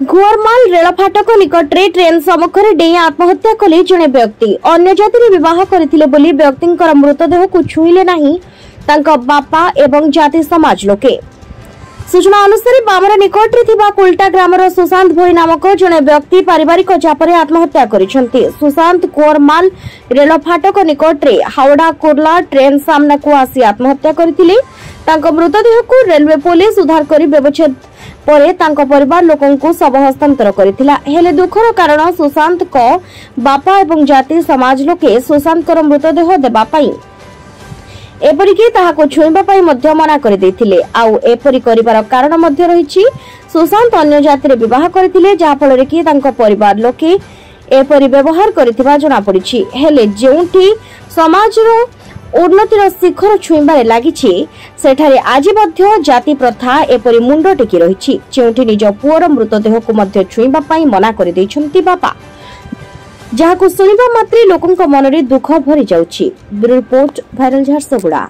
गोरमाल rail फाटक निकट रे ट्रेन सम्मुखें डेई आत्महत्या कले जड़े व्यक्ति। अन्य जाति विवाह करथिले बोली व्यक्तिंकर मृतदेह को छुईले नहीं तांका बापा एवं जाति समाज लोके। सूचना अनुसार बामरा निकट रे कुलटा ग्रामर सुशांत भोई नामक जड़े व्यक्ति पारिवारिक चापर आत्महत्या करिसेंती। सुशांत गोरमाल रेल फाटक निकट रे हावड़ा कुर्ला ट्रेन सामना को आसी आत्महत्या करथिले। तांका मृतदेह को रेलवे पुलिस उद्धार करी व्यवच्छेद परे तांका परिवार लोकन को शव हस्तांतर करिथिला। हेले दुखर कारण सुशांत को बापा एवं जाति समाज लोके सुशांत कर मृतदेह देबा पई एपरिकी ताहाको छुईबा पई मध्य मना कर देथिले। आउ एपरि करिवार कारण मध्य रहिछि सुशांत अन्य जाति रे विवाह करथिले जहा फल रे कि तांका परिवार लोके एपरि व्यवहार करथिबा जणा पड़िछि। हेले जेउठी समाज रो उन्नतिर शिखर छुईबारे लागिछि सेठारे आज मध्य जाति प्रथा एपरि मुंड टेकी रहिछि। जेउठी निज पुअर मृतदेह को मध्य छुईबा पई मना कर दैछन्ती बापा, जहाको सुनिबा मात्रे लोकंक मनरे दुख भरि जाउछि। Bureau report, viral Jharsuguda.